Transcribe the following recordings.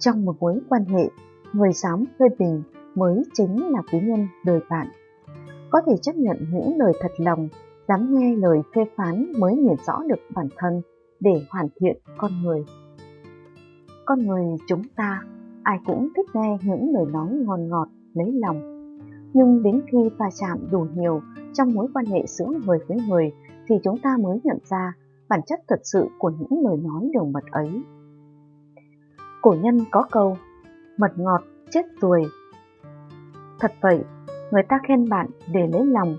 Trong một mối quan hệ, người dám phê bình mới chính là quý nhân đời bạn. Có thể chấp nhận những lời thật lòng, dám nghe lời phê phán mới nhìn rõ được bản thân để hoàn thiện con người. Con người chúng ta, ai cũng thích nghe những lời nói ngon ngọt, lấy lòng. Nhưng đến khi va chạm đủ nhiều trong mối quan hệ giữa người với người thì chúng ta mới nhận ra bản chất thật sự của những lời nói đường mật ấy. Cổ nhân có câu, mật ngọt chết ruồi. Thật vậy, người ta khen bạn để lấy lòng,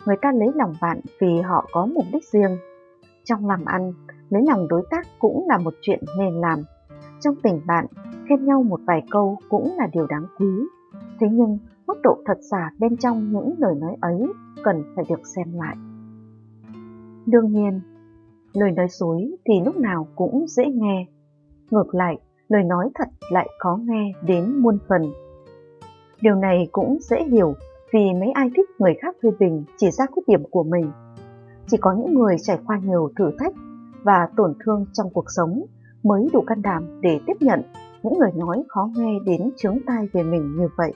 người ta lấy lòng bạn vì họ có mục đích riêng. Trong làm ăn, lấy lòng đối tác cũng là một chuyện nên làm. Trong tình bạn, khen nhau một vài câu cũng là điều đáng quý. Thế nhưng, mức độ thật giả bên trong những lời nói ấy cần phải được xem lại. Đương nhiên, lời nói dối thì lúc nào cũng dễ nghe. Ngược lại, lời nói thật lại khó nghe đến muôn phần. Điều này cũng dễ hiểu vì mấy ai thích người khác phê bình chỉ ra khuyết điểm của mình. Chỉ có những người trải qua nhiều thử thách và tổn thương trong cuộc sống mới đủ can đảm để tiếp nhận những lời nói khó nghe đến chướng tai về mình như vậy.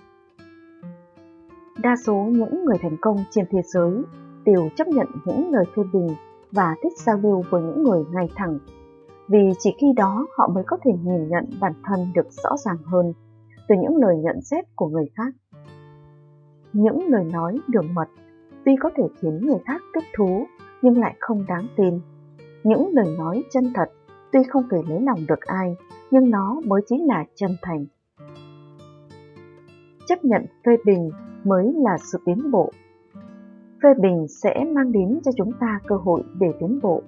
Đa số những người thành công trên thế giới đều chấp nhận những lời phê bình và thích giao lưu với những người ngay thẳng, vì chỉ khi đó họ mới có thể nhìn nhận bản thân được rõ ràng hơn từ những lời nhận xét của người khác. Những lời nói đường mật tuy có thể khiến người khác thích thú nhưng lại không đáng tin. Những lời nói chân thật tuy không thể lấy lòng được ai nhưng nó mới chính là chân thành. Chấp nhận phê bình mới là sự tiến bộ. Phê bình sẽ mang đến cho chúng ta cơ hội để tiến bộ.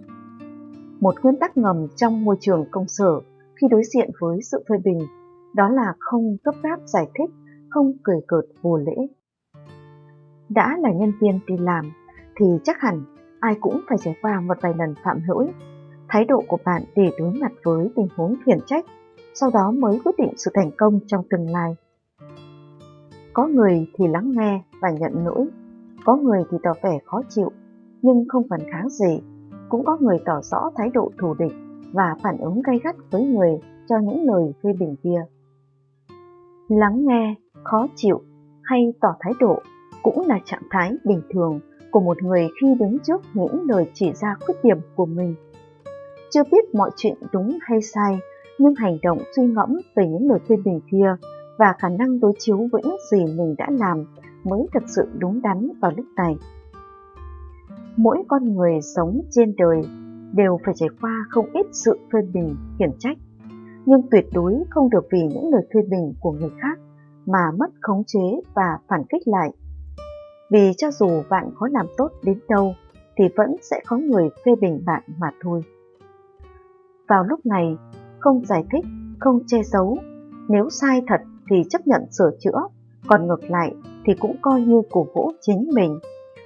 Một nguyên tắc ngầm trong môi trường công sở khi đối diện với sự phê bình đó là không gấp gáp giải thích, không cười cợt vô lễ. Đã là nhân viên đi làm thì chắc hẳn ai cũng phải trải qua một vài lần phạm lỗi. Thái độ của bạn để đối mặt với tình huống khiển trách, sau đó mới quyết định sự thành công trong tương lai. Có người thì lắng nghe và nhận lỗi, có người thì tỏ vẻ khó chịu nhưng không phản kháng gì, cũng có người tỏ rõ thái độ thù địch và phản ứng gay gắt với người cho những lời phê bình kia. Lắng nghe, khó chịu hay tỏ thái độ cũng là trạng thái bình thường của một người khi đứng trước những lời chỉ ra khuyết điểm của mình. Chưa biết mọi chuyện đúng hay sai, nhưng hành động suy ngẫm về những lời phê bình kia và khả năng đối chiếu với những gì mình đã làm mới thực sự đúng đắn vào lúc này. Mỗi con người sống trên đời đều phải trải qua không ít sự phê bình, khiển trách, nhưng tuyệt đối không được vì những lời phê bình của người khác mà mất khống chế và phản kích lại. Vì cho dù bạn có làm tốt đến đâu thì vẫn sẽ có người phê bình bạn mà thôi. Vào lúc này, không giải thích, không che giấu, nếu sai thật thì chấp nhận sửa chữa, còn ngược lại thì cũng coi như cổ vũ chính mình.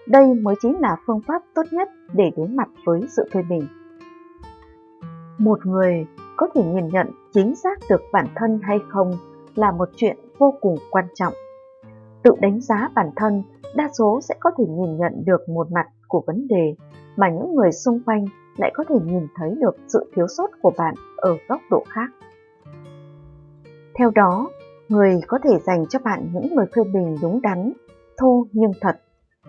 Đây mới chính là phương pháp tốt nhất để đối mặt với sự phê bình. Một người có thể nhìn nhận chính xác được bản thân hay không là một chuyện vô cùng quan trọng. Tự đánh giá bản thân, đa số sẽ có thể nhìn nhận được một mặt của vấn đề mà những người xung quanh lại có thể nhìn thấy được sự thiếu sót của bạn ở góc độ khác. Theo đó, người có thể dành cho bạn những lời phê bình đúng đắn, thô nhưng thật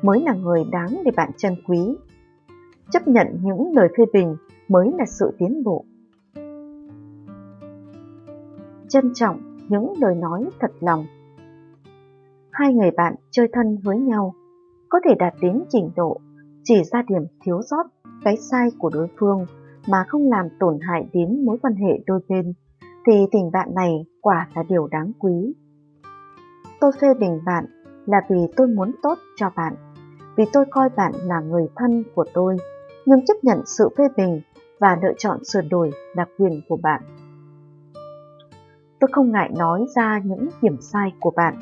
mới là người đáng để bạn trân quý. Chấp nhận những lời phê bình mới là sự tiến bộ. Trân trọng những lời nói thật lòng. Hai người bạn chơi thân với nhau có thể đạt đến trình độ chỉ ra điểm thiếu sót, cái sai của đối phương mà không làm tổn hại đến mối quan hệ đôi bên, thì tình bạn này quả là điều đáng quý. Tôi phê bình bạn là vì tôi muốn tốt cho bạn, vì tôi coi bạn là người thân của tôi, nhưng chấp nhận sự phê bình và lựa chọn sửa đổi là quyền của bạn. Tôi không ngại nói ra những điểm sai của bạn,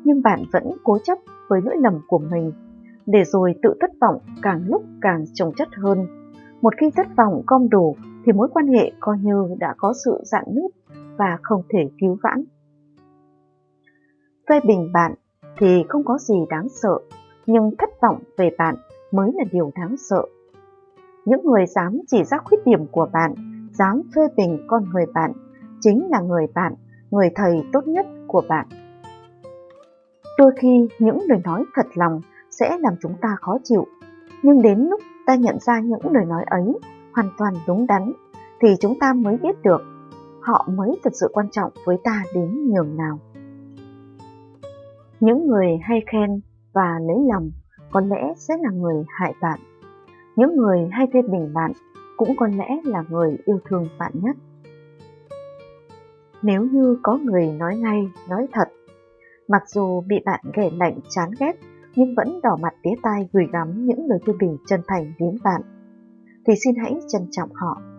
nhưng bạn vẫn cố chấp với lỗi lầm của mình, để rồi tự thất vọng càng lúc càng chồng chất hơn. Một khi thất vọng gom đủ thì mối quan hệ coi như đã có sự rạn nứt và không thể cứu vãn. Phê bình bạn thì không có gì đáng sợ, nhưng thất vọng về bạn mới là điều đáng sợ. Những người dám chỉ ra khuyết điểm của bạn, dám phê bình con người bạn, chính là người bạn người thầy tốt nhất của bạn. Đôi khi những lời nói thật lòng sẽ làm chúng ta khó chịu, nhưng đến lúc ta nhận ra những lời nói ấy hoàn toàn đúng đắn, thì chúng ta mới biết được họ mới thật sự quan trọng với ta đến nhường nào. Những người hay khen và lấy lòng có lẽ sẽ là người hại bạn. Những người hay phê bình bạn cũng có lẽ là người yêu thương bạn nhất. Nếu như có người nói ngay, nói thật, mặc dù bị bạn ghẻ lạnh chán ghét nhưng vẫn đỏ mặt tía tai gửi gắm những lời phê bình chân thành đến bạn, thì xin hãy trân trọng họ.